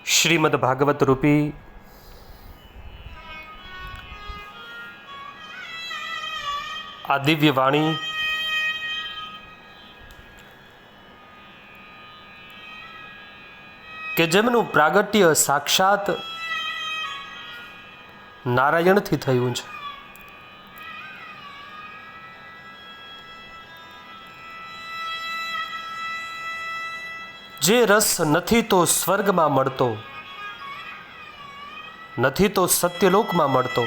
શ્રીમદ ભાગવત રૂપી આ દિવ્ય વાણી કે જેમનું પ્રાગટ્ય સાક્ષાત નારાયણથી થયું છે. જે રસ નથી તો સ્વર્ગમાં મળતો, નથી તો સત્યલોકમાં મળતો,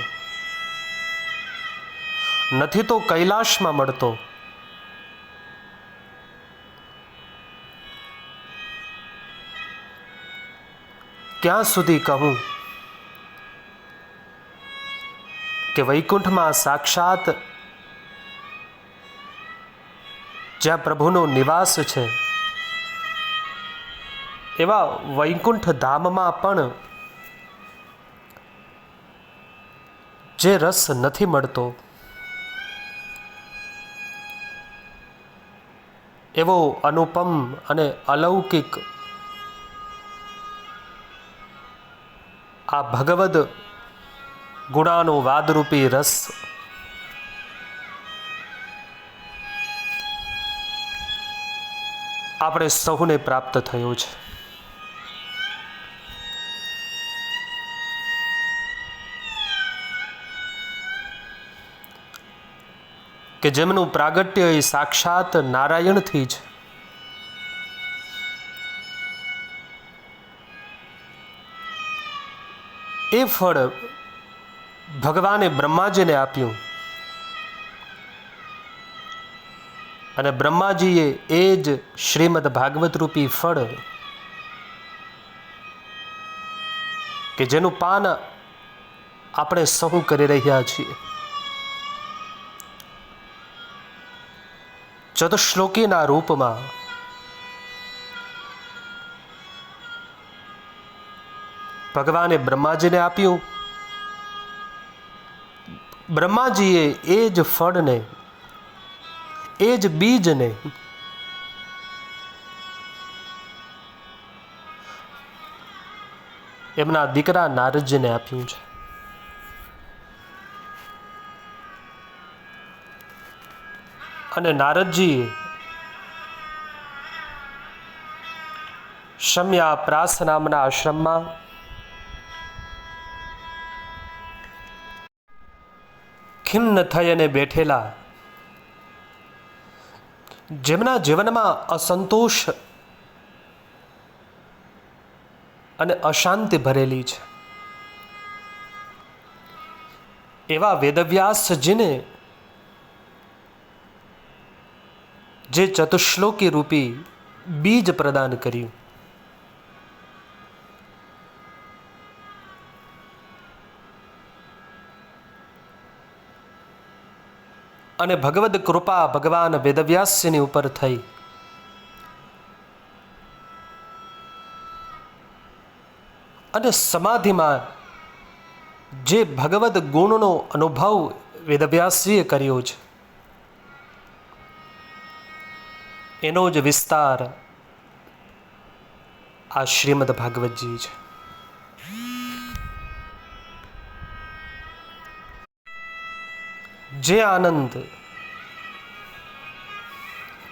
નથી તો કૈલાશમાં મળતો, ક્યાં સુધી કહું કે વૈકુંઠમાં સાક્ષાત જ્યાં પ્રભુનો નિવાસ છે એવા વૈકુંઠ ધામમાં પણ જે રસ નથી મળતો એવો અનુપમ અને અલૌકિક આ ભગવદ ગુણાનુવાદરૂપી રસ આપણે સૌને પ્રાપ્ત થયો છે. કે જેમનું પ્રાગટ્ય એ સાક્ષાત નારાયણથી છે. એ ફળ ભગવાને બ્રહ્માજીને આપ્યું અને બ્રહ્માજીએ એ જ શ્રીમદ ભાગવત રૂપી ફળ કે જેનું પાન આપણે સહુ કરી રહ્યા છીએ, ચતુશ્લોકીના રૂપમાં ભગવાને બ્રહ્માજીને આપ્યું. બ્રહ્માજીએ એ જ ફળને, એ જ બીજને એમના દીકરા નારદજીને આપ્યું છે. અને નારદજી શમ્યા પ્રાસ નામના આશ્રમમાં ખિન્ન થઈ અને બેઠેલા, જેમના જીવનમાં અસંતોષ અને અશાંતિ ભરેલી છે એવા વેદવ્યાસજીને જે ચતુશ્લોકી રૂપી બીજ પ્રદાન કર્યું. અને ભગવદ કૃપા ભગવાન વેદવ્યાસજીની ઉપર થઈ અને સમાધિમાં જે ભગવદ ગુણનો અનુભવ વેદવ્યાસજીએ કર્યો છે એનો જ વિસ્તાર આ શ્રીમદ ભાગવતજી છે. જે આનંદ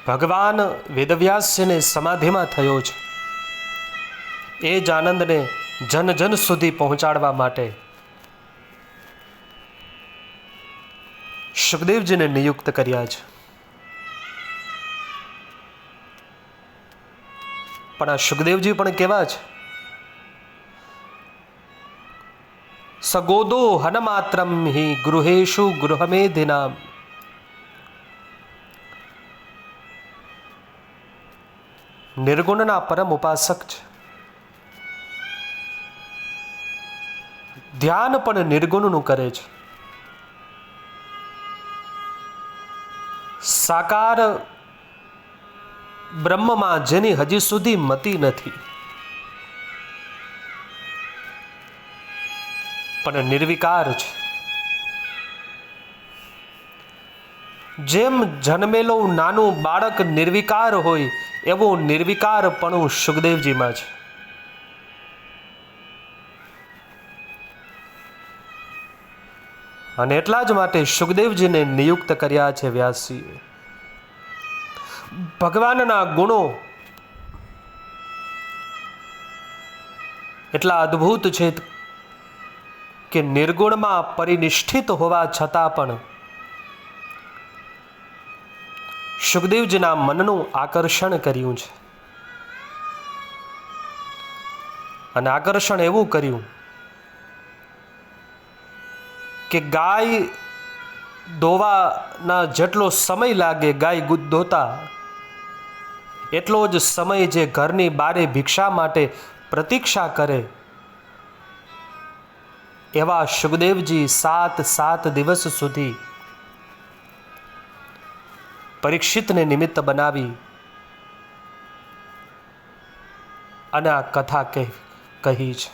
ભગવાન વેદવ્યાસજીને સમાધિમાં થયો છે એ જ આનંદને જન જન સુધી પહોંચાડવા માટે સુખદેવજીને નિયુક્ત કર્યા છે. પણ આ સુખદેવજી પણ કેવા છે? સગોદો હનમાત્રમ હિ ગૃહેશુ ગૃહમેધિનામ. નિર્ગુણના પરમ ઉપાસક છે. ધ્યાન પણ નિર્ગુણનું કરે છે. સાકાર બ્રહ્મમાં જેની હજી સુધી મતિ નથી પણ નિર્વિકાર છે. જેમ જન્મેલું નાનું બાળક નિર્વિકાર હોય એવું નિર્વિકારપણું સુખદેવજીમાં છે. અને એટલા જ માટે સુખદેવજીને નિયુક્ત કર્યા છે વ્યાસજીએ. ભગવાનના ગુણો એટલા અદ્ભુત છે કે નિર્ગુણમાં પરિનિષ્ઠિત હોવા છતાં પણ સુખદેવજીના મનનું આકર્ષણ કર્યું છે. અને આકર્ષણ એવું કર્યું કે ગાય દોવાના જેટલો સમય લાગે ગાય દોતા, એટલો જ સમય જે ઘરની બારે ભિક્ષા માટે પ્રતીક્ષા કરે, એવા સુખદેવજી 7 દિવસ સુધી પરીક્ષિતને નિમિત્ત બનાવી અને આ કથા કહી છે.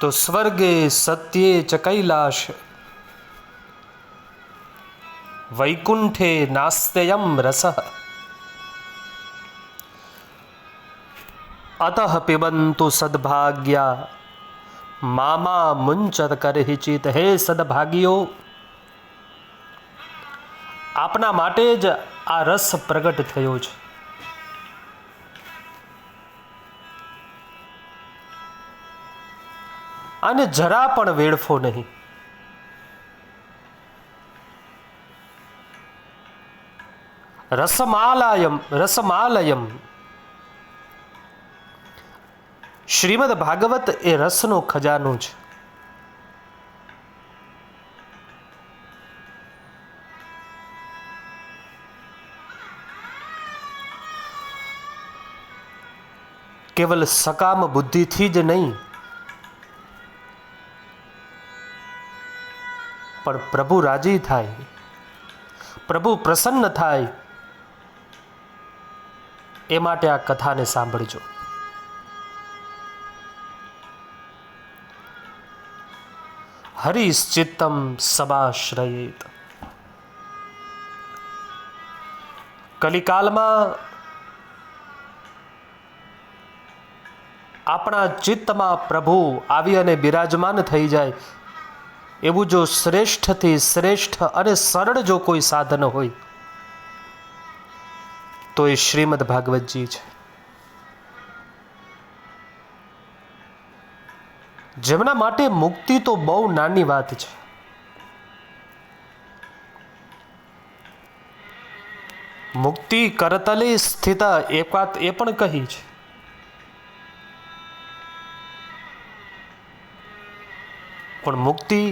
તો સ્વર્ગે સત્યે ચ કૈલાશ વૈકુંઠે નાસ્ત્યયમ રસઃ અતઃ પિબંતુ સદભાગ્યા મામા મુંચત કરહિચિત. હે સદભાગીઓ, આપના માટે જ આ રસ પ્રગટ થયો છે. અને જરા પણ વેડફો નહીં. રસમાલયમ શ્રીમદ ભાગવત એ રસનો ખજાનો છે. કેવલ સકામ બુદ્ધિથી જ નહીં, પણ પ્રભુ રાજી થાય, પ્રભુ પ્રસન્ન થાય, એ માટે આ કથાને સાંભળજો. હરિશ્ચિત્તમ સમાશ્રયેત. કલિકાલમાં આપણા ચિત્તમાં પ્રભુ આવી અને બિરાજમાન થઈ જાય એવું જો શ્રેષ્ઠથી શ્રેષ્ઠ અને સરળ જો કોઈ સાધન હોય તો એ શ્રીમદ ભાગવતજી છે, જેમના માટે મુક્તિ તો બહુ નાની વાત છે. મુક્તિ કરતલે સ્થિત એક વાત એ પણ કહી છે. પણ મુક્તિ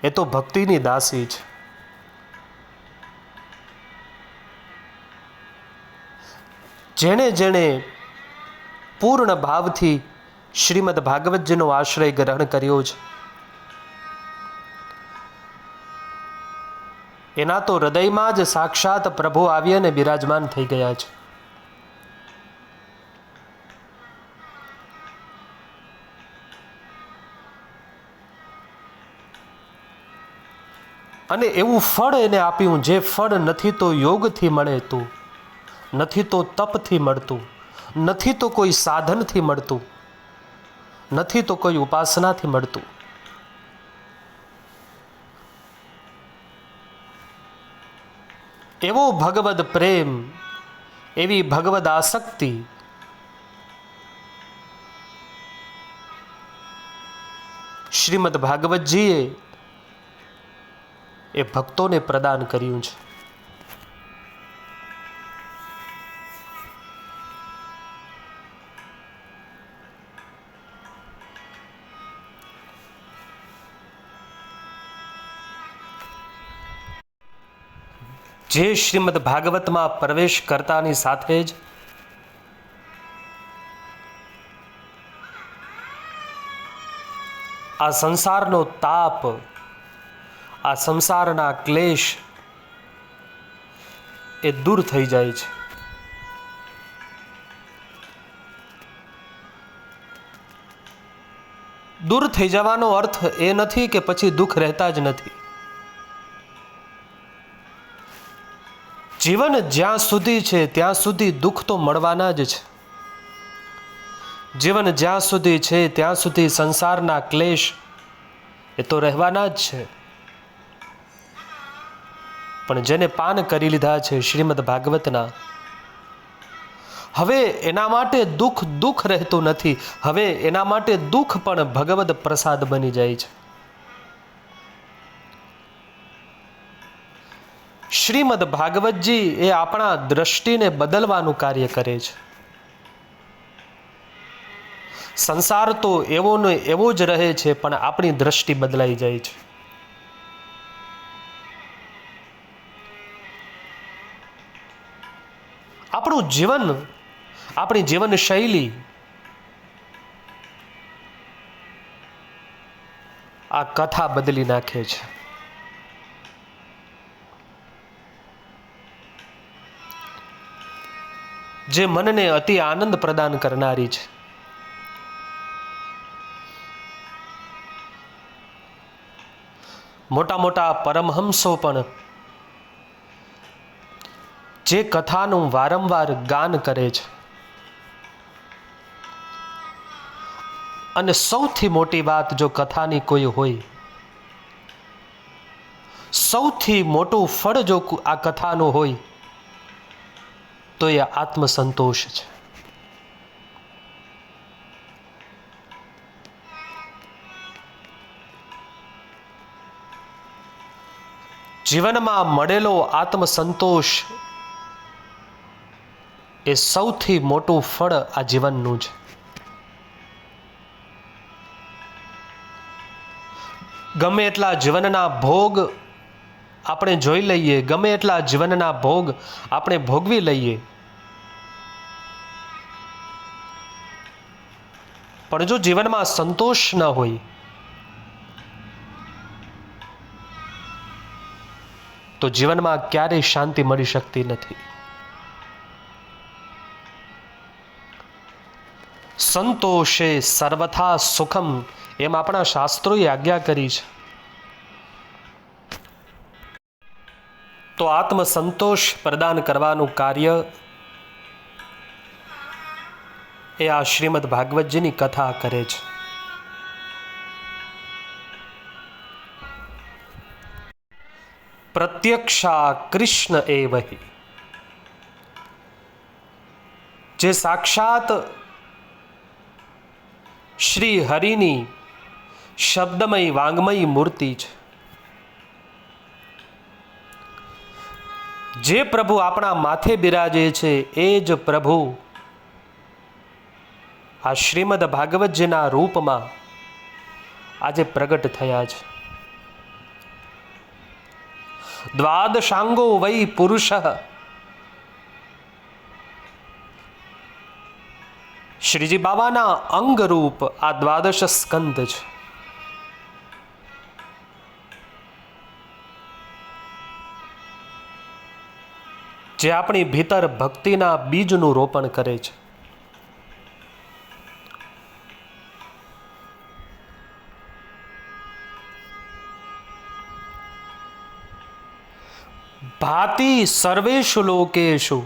એ તો ભક્તિની દાસી છે. જેણે જેણે પૂર્ણ ભાવથી શ્રીમદ ભાગવતજીનો આશ્રય ગ્રહણ કર્યો છે, એના તો હૃદયમાં જ સાક્ષાત પ્રભુ આવી અને બિરાજમાન થઈ ગયા છે. અને એવું ફળ એને આપ્યું જે ફળ નથી તો યોગથી મળતું, નથી તો તપથી મળતું, નથી તો કોઈ સાધનથી મળતું, નથી તો કોઈ ઉપાસનાથી મળતું. એવો ભગવદ પ્રેમ, એવી ભગવદ આસક્તિ શ્રીમદ ભાગવતજીએ એ ભક્તોને પ્રદાન કર્યું છે. જે શ્રીમદ ભાગવતમાં પ્રવેશ કરતાની સાથે જ આ સંસારનો તાપ, આ સંસારના ક્લેશ એ દૂર થઈ જાય છે. દૂર થઈ જવાનો અર્થ એ નથી કે પછી દુઃખ રહેતા જ નથી. જીવન જ્યાં સુધી છે ત્યાં સુધી દુઃખ તો મળવાના જ છે. જીવન જ્યાં સુધી છે ત્યાં સુધી સંસારના ક્લેશ એ તો રહેવાના જ છે. પણ જેને પાન કરી લીધા છે શ્રીમદ ભાગવતના, હવે એના માટે દુઃખ દુઃખ રહેતું નથી. હવે એના માટે દુઃખ પણ ભગવદ પ્રસાદ બની જાય છે. શ્રીમદ ભાગવતજી એ આપણા દ્રષ્ટિને બદલવાનું કાર્ય કરે છે. સંસાર તો એવો ને એવો જ રહે છે, પણ આપણી દ્રષ્ટિ બદલાઈ જાય છે. આપણું જીવન, આપણી જીવન શૈલી આ કથા બદલી નાખે છે. જે મનને અતિ આનંદ પ્રદાન કરનારી છે. મોટા મોટા પરમહંસો પણ જે કથાનું વારંવાર ગાન કરે છે. અને સૌથી મોટી વાત, જો કથાની કોઈ હોય, સૌથી મોટું ફળ જો આ કથાનું હોય તો એ આત્મસંતોષ છે. જીવનમાં મળેલો આત્મસંતોષ એ સૌથી મોટું ફળ આ જીવનનું છે. ગમે એટલા જીવનના ભોગ આપણે જોઈ લઈએ, ગમે એટલા જીવનના ભોગ આપણે ભોગવી લઈએ, પણ જો જીવનમાં સંતોષ ન હોય તો જીવનમાં ક્યારેય શાંતિ મળી શકતી નથી. સંતોષે સર્વથા સુખમ, એમ આપણા શાસ્ત્રોએ આજ્ઞા કરી છે. તો આત્મસંતોષ પ્રદાન કરવાનું કાર્ય એ આ શ્રીમદ ભાગવતજીની કથા કરે છે. પ્રત્યક્ષા કૃષ્ણ એવહિ, જે સાક્ષાત શ્રી હરિની શબ્દમય વાંગમય મૂર્તિ છે. જે પ્રભુ આપણા માથે બિરાજે છે એ જ પ્રભુ આ શ્રીમદ ભાગવતજીના રૂપમાં આજે પ્રગટ થયા છે. દ્વાદશાંગો વૈ પુરુષ, શ્રીજી બાબાના અંગરૂપ આ દ્વાદશ સ્કંદ છે. જે આપણી ભીતર ભક્તિના બીજનું રોપણ કરે છે. ભાતિ સર્વેષુ લોકેષુ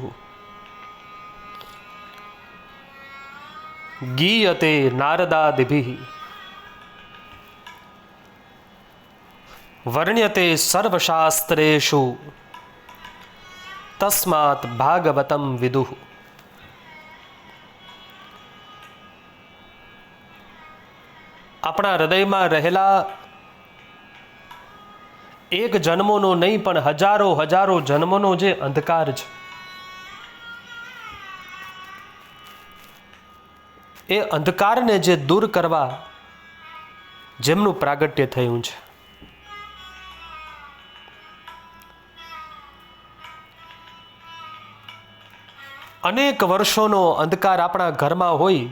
ગીયતે નારદાદિભિઃ વર્ણ્યતે સર્વશાસ્ત્રેષુ તસ્માત ભાગવતમ વિદુઃ. આપણા હૃદયમાં રહેલા એક જન્મોનો નહીં પણ હજારો હજારો જન્મોનો જે અંધકાર છે, એ અંધકારને જે દૂર કરવા જેમનું પ્રાગટ્ય થયું છે. અનેક વર્ષોનો અંધકાર આપણા ઘરમાં હોય,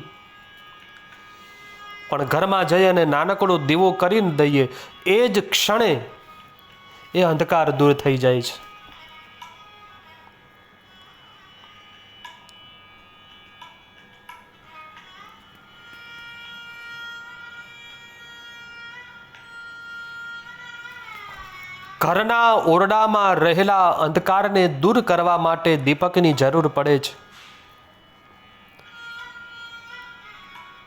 પણ ઘરમાં જઈ અને નાનકડો દીવો કરીને દઈએ એ જ ક્ષણે એ અંધકાર દૂર થઈ જાય છે. ઘરના ઓરડામાં રહેલા અંધકારને દૂર કરવા માટે દીપકની જરૂર પડે છે.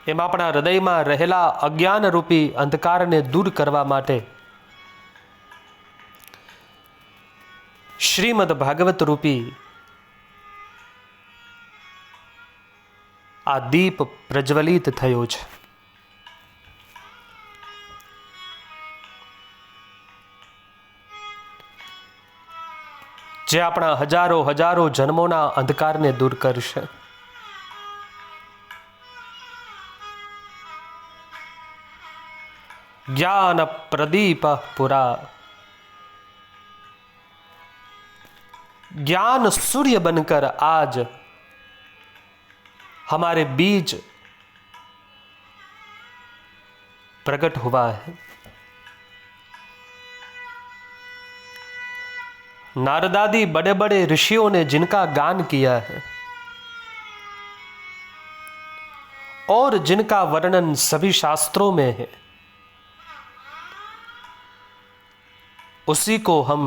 એમ આપણા હૃદયમાં રહેલા અજ્ઞાનરૂપી અંધકારને દૂર કરવા માટે શ્રીમદ ભાગવત રૂપી આ દીપ પ્રજ્વલિત થયો છે. જે આપણા હજારો હજારો જન્મોના અંધકારને દૂર કરશે. ज्ञान प्रदीप पुरा, ज्ञान सूर्य बनकर आज हमारे बीच प्रकट हुआ है. नारदादि बड़े बड़े ऋषियों ने जिनका गान किया है और जिनका वर्णन सभी शास्त्रों में है, उसी को हम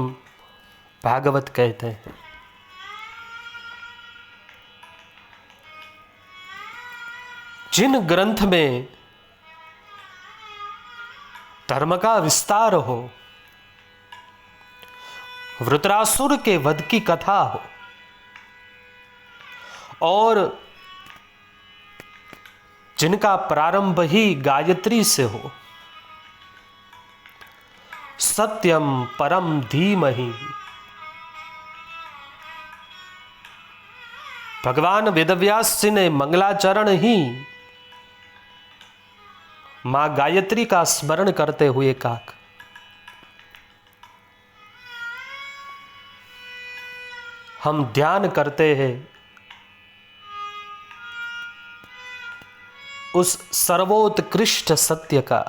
भागवत कहते हैं. जिन ग्रंथ में धर्म का विस्तार हो, वृत्रासुर के वध की कथा हो और जिनका प्रारंभ ही गायत्री से हो, सत्यम परम धीमहि, भगवान वेदव्यास जी ने मंगलाचरण ही मां गायत्री का स्मरण करते हुए कहा, हम ध्यान करते हैं उस सर्वोत्कृष्ट सत्य का.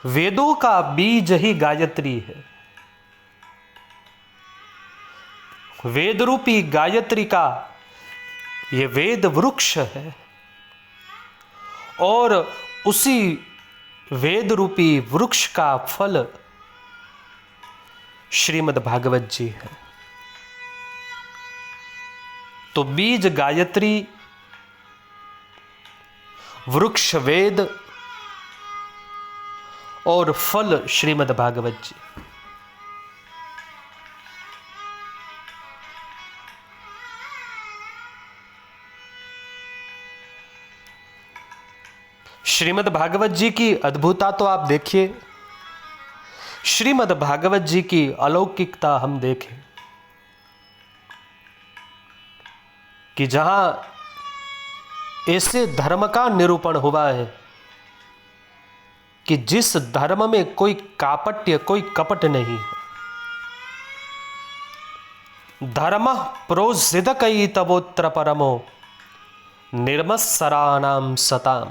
वेदों का बीज ही गायत्री है. वेद रूपी गायत्री का ये वेद वृक्ष है और उसी वेद रूपी वृक्ष का फल श्रीमद् भागवत जी है. तो बीज गायत्री, वृक्ष वेद और फल श्रीमद् भागवत जी. श्रीमद् भागवत जी की अद्भुतता तो आप देखिए, श्रीमद् भागवत जी की अलौकिकता हम देखें कि जहां ऐसे धर्म का निरूपण हुआ है कि जिस धर्म में कोई कापट्य, कोई कपट नहीं है. धर्म प्रोजिदकई तवोत्र परमो निर्मत्सराणाम सताम,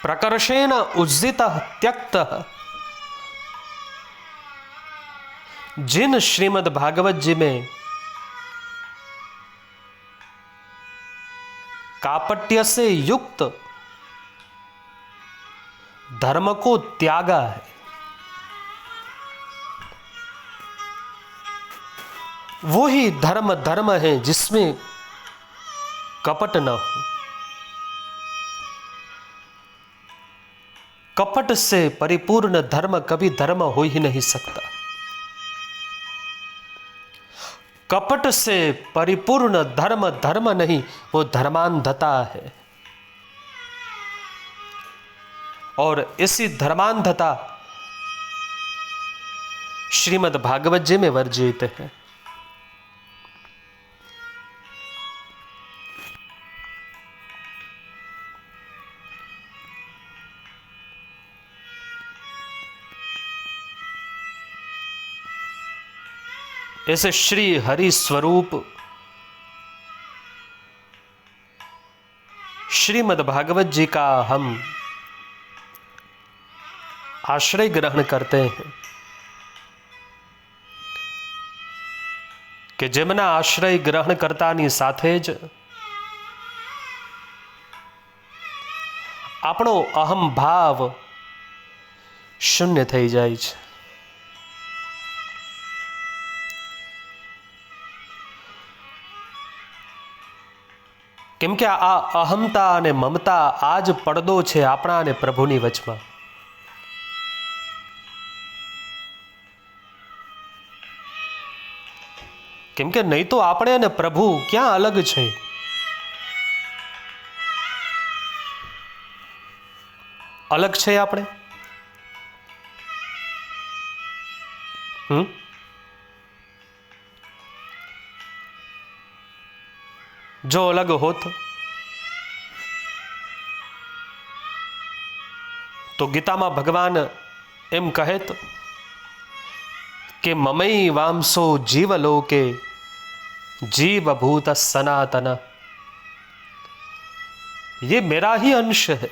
प्रकर्षेण उज्जितः त्यक्तः. जिन श्रीमद् भागवत जी में कापट्य से युक्त धर्म को त्यागा है, वो ही धर्म है जिसमें कपट न हो. कपट से परिपूर्ण धर्म कभी धर्म हो ही नहीं सकता. कपट से परिपूर्ण धर्म धर्म नहीं, वो धर्मांधता है. और इसी धर्मांधता श्रीमद् भागवत जी में वर्जित है. ऐसे श्री हरि स्वरूप श्रीमद् भागवत जी का हम आश्रय ग्रहण करते हैं कि જેમના આશ્રય ગ્રહણ કરતાની સાથે જ આપણો અહમ ભાવ શૂન્ય થઈ જાય છે. કેમ કે આ અહમતા અને મમતા આ જ પડદો છે આપણા અને પ્રભુની વચમાં. કેમ કે નહીં તો આપણે અને પ્રભુ ક્યાં અલગ છે? અલગ છે આપણે? જો અલગ હોત તો ગીતામાં ભગવાન એમ કહેત કે મમઈ વાંસો જીવલોકે जीवभूत सनातन, ये मेरा ही अंश है.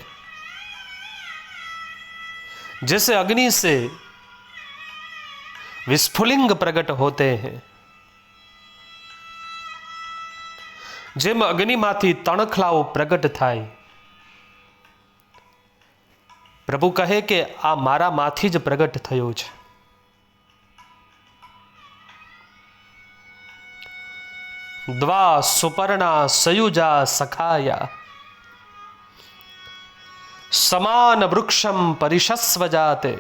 जैसे अग्नि से विस्फुलिंग प्रकट होते हैं, જેમ અગ્નિમાંથી તણખલાઓ પ્રગટ થાય, પ્રભુ કહે કે આ મારામાંથી જ પ્રગટ થયો છે. દ્વા સુપર્ણા સયુજા સખાયા સમાન વૃક્ષમ પરિશસ્વ જાતે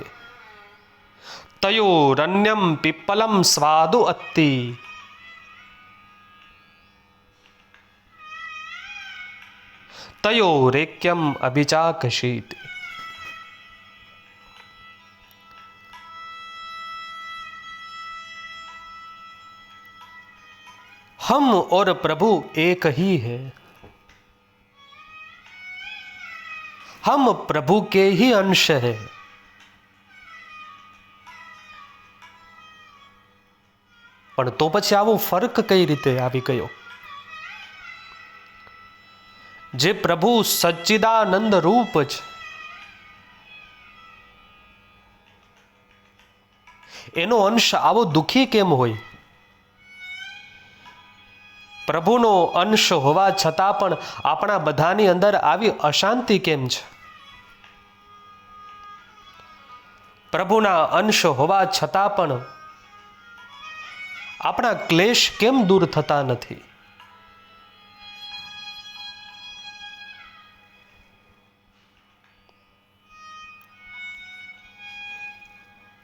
તયોરન્યમ પીપલમ સ્વાદુ અત્તિ તયોરેક્યમ અભિચાકશીત. हम और प्रभु एक ही है. हम प्रभु के ही अंश है. પણ તો પછી આવો ફરક કઈ રીતે આવી ગયો? જે પ્રભુ સચ્ચિદાનંદ રૂપ છે, એનો અંશ આવો દુઃખી કેમ હોય? પ્રભુનો અંશ હોવા છતાં પણ આપણા બધાની અંદર આવી અશાંતિ કેમ છે? પ્રભુના અંશ હોવા છતાં પણ આપણા ક્લેશ કેમ દૂર થતા નથી?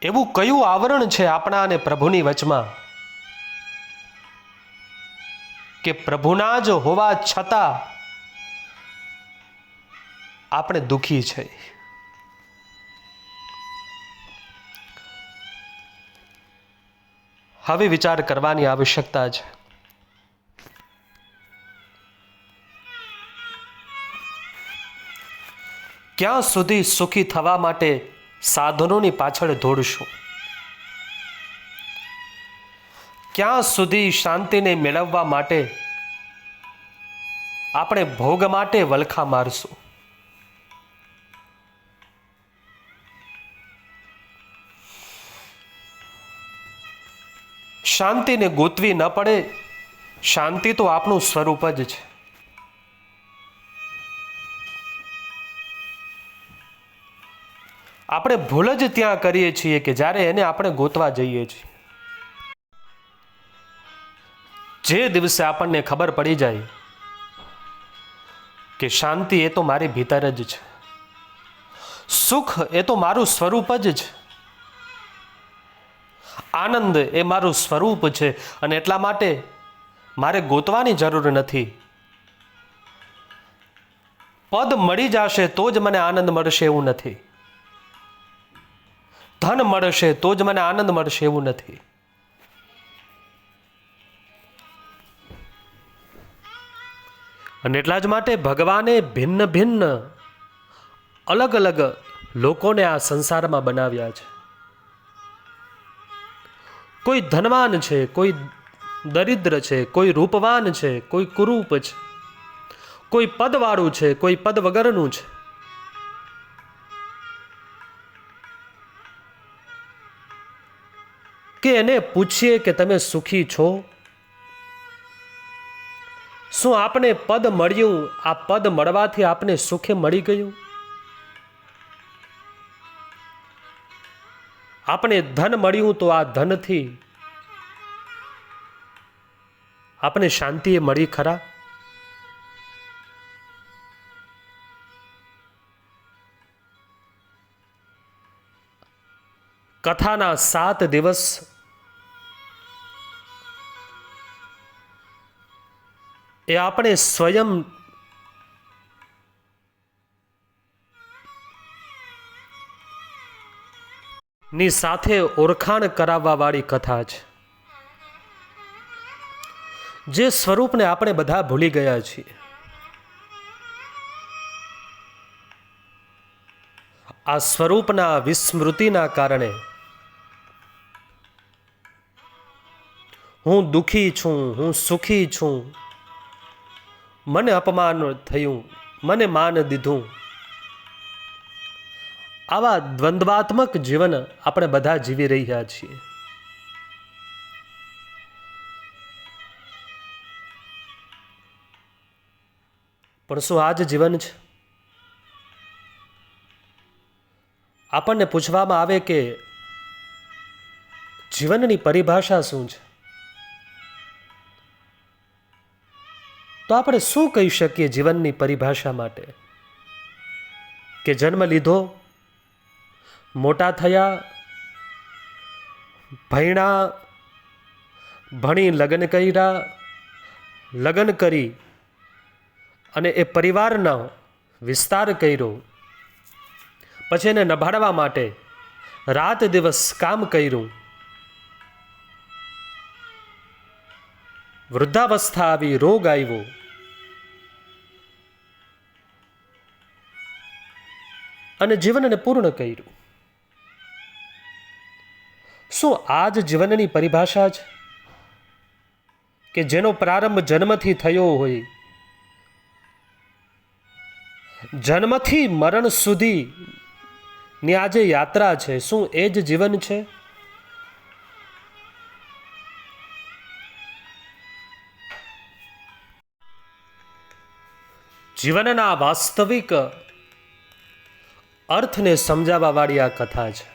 એવું કયું આવરણ છે આપણા અને પ્રભુની વચમાં કે પ્રભુના જ હોવા છતાં આપણે દુઃખી છે? હવે વિચાર કરવાની આવશ્યકતા છે. ક્યાં સુધી સુખી થવા માટે સાધનોની પાછળ દોડશું? ક્યાં સુધી શાંતિને મેળવવા માટે આપણે ભોગ માટે વલખા મારશું? શાંતિને ગોતવી ન પડે. શાંતિ તો આપણું સ્વરૂપ જ છે. આપણે ભૂલ જ ત્યાં કરીએ છીએ કે જ્યારે એને આપણે ગોતવા જઈએ છીએ. જે દિવસે આપણને ખબર પડી જાય કે શાંતિ એ તો મારી ભીતર જ છે, સુખ એ તો મારું સ્વરૂપ જ છે, આનંદ એ મારું સ્વરૂપ છે, અને એટલા માટે મારે ગોતવાની જરૂર નથી. પદ મળી જશે તો જ મને આનંદ મળશે એવું નથી. ધન મળશે તો જ મને આનંદ મળશે એવું નથી. અને એટલા જ માટે ભગવાને ભિન્ન ભિન્ન અલગ અલગ લોકોને આ સંસારમાં બનાવ્યા છે. કોઈ ધનવાન છે, કોઈ દરિદ્ર છે, કોઈ રૂપવાન છે, કોઈ કુરૂપ છે, કોઈ પદવાળું છે, કોઈ પદ વગરનું છે. કે એને પૂછીએ કે તમે સુખી છો? શું આપને પદ મળ્યું? આ પદ મળવાથી આપને સુખે મળી ગયું? આપણે ધન મળ્યું તો આ ધનથી આપણે શાંતિ મળી ખરા? કથાના 7 દિવસ એ આપણે સ્વયં ની સાથે ઓળખાણ કરાવવા વાળી કથા છે. જે સ્વરૂપને આપણે બધા ભૂલી ગયા છીએ. આ સ્વરૂપના વિસ્મૃતિના કારણે હું દુઃખી છું, હું સુખી છું, મને અપમાન થયું, મને માન દીધું, આવા દ્વંદ્વાત્મક જીવન આપણે બધા જીવી રહ્યા છીએ. પણ શું આ જ જીવન છે? આપણને પૂછવામાં આવે કે જીવનની પરિભાષા શું છે, તો આપણે શું કહી શકીએ જીવનની પરિભાષા માટે? કે જન્મ લીધો, મોટા થયા, ભણ્યા, ભણી લગ્ન કર્યા, લગ્ન કરી અને એ પરિવારનો વિસ્તાર કર્યો, પછી એને નભાડવા માટે રાત દિવસ કામ કર્યું, વૃદ્ધાવસ્થા આવી, રોગ આવ્યો, અને જીવનને પૂર્ણ કર્યું. શું આ જ જીવનની પરિભાષા છે કે જેનો પ્રારંભ જન્મથી થયો હોય, જન્મથી મરણ સુધી ની આ જે યાત્રા છે, શું એ જ જીવન છે? જીવનના વાસ્તવિક અર્થને સમજાવવા વાળી આ કથા છે.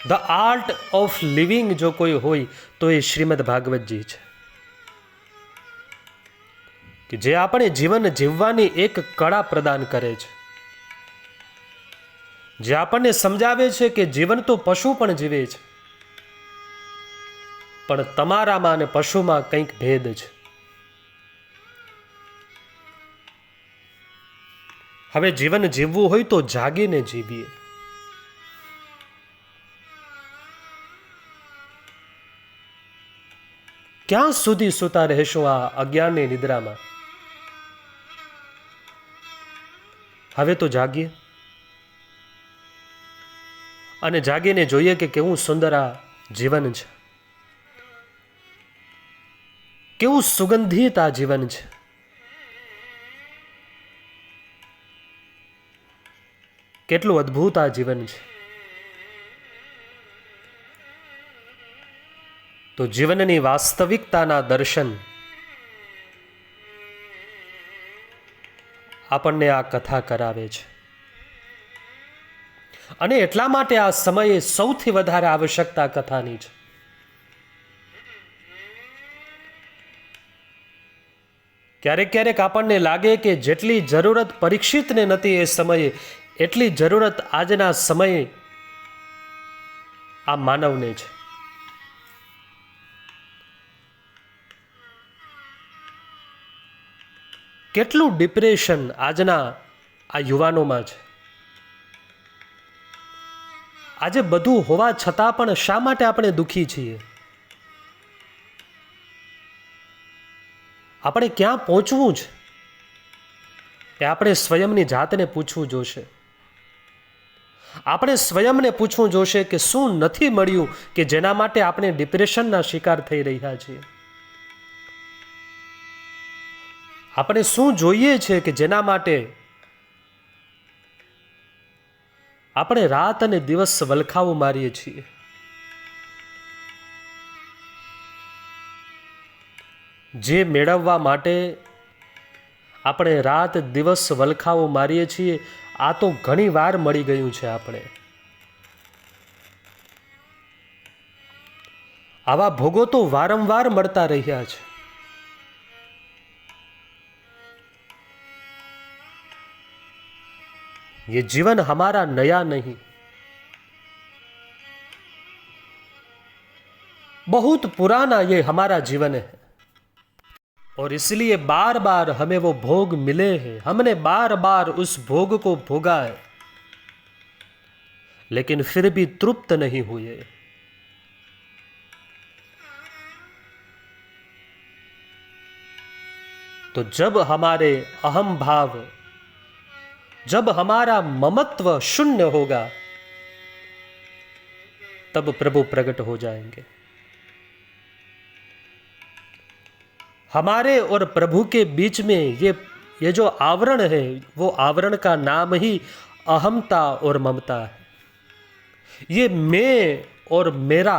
ધ આર્ટ ઓફ લિવિંગ જો કોઈ હોય તો એ શ્રીમદ ભાગવતજી છે, કે જે આપણે જીવન જીવવાની એક કળા પ્રદાન કરે છે, જે આપણને સમજાવે છે કે જીવન તો પશુ પણ જીવે છે, પણ તમારામાં અને પશુમાં કંઈક ભેદ છે. હવે જીવન જીવવું હોય તો જાગીને જીવીએ. ક્યાં સુધી સૂતા રહેશો આ અજ્ઞાનની નિદ્રામાં? હવે તો જાગીએ અને જાગીને જોઈએ કે કેવું સુંદર આ જીવન છે, કેવું સુગંધિત આ જીવન છે, કેટલું અદ્ભુત આ જીવન છે. તો જીવનની વાસ્તવિકતાના દર્શન આપણને આ કથા કરાવે છે. અને એટલા માટે આ સમયે સૌથી વધારે આવશ્યકતા કથાની છે. ક્યારેક ક્યારેક આપણને લાગે કે જેટલી જરૂરત પરીક્ષિતને નથી એ સમયે, એટલી જરૂરત આજના સમયે આ માનવને છે. કેટલું ડિપ્રેશન આજના આ યુવાનોમાં છે. આજે બધું હોવા છતાં પણ શા માટે આપણે દુઃખી છીએ? આપણે ક્યાં પહોંચવું છે એ આપણે સ્વયંની જાતને પૂછવું જોશે. આપણે સ્વયંને પૂછવું જોશે કે શું નથી મળ્યું કે જેના માટે આપણે ડિપ્રેશનના શિકાર થઈ રહ્યા છીએ. આપણે શું જોઈએ છે કે જેના માટે આપણે રાત અને દિવસ વલખાવું મારીએ છીએ. જે મેળવવા માટે આપણે રાત દિવસ વલખાવું મારીએ છીએ, આ તો ઘણી વાર મળી ગયું છે. આપણે આવા ભોગો તો વારંવાર મળતા રહ્યા છે. ये जीवन हमारा नया नहीं, बहुत पुराना ये हमारा जीवन है. और इसलिए बार बार हमें वो भोग मिले हैं, हमने बार बार उस भोग को भोगा है, लेकिन फिर भी तृप्त नहीं हुए. तो जब हमारे अहम भाव, जब हमारा ममत्व शून्य होगा, तब प्रभु प्रकट हो जाएंगे. हमारे और प्रभु के बीच में ये जो आवरण है, वो आवरण का नाम ही अहमता और ममता है. ये मैं और मेरा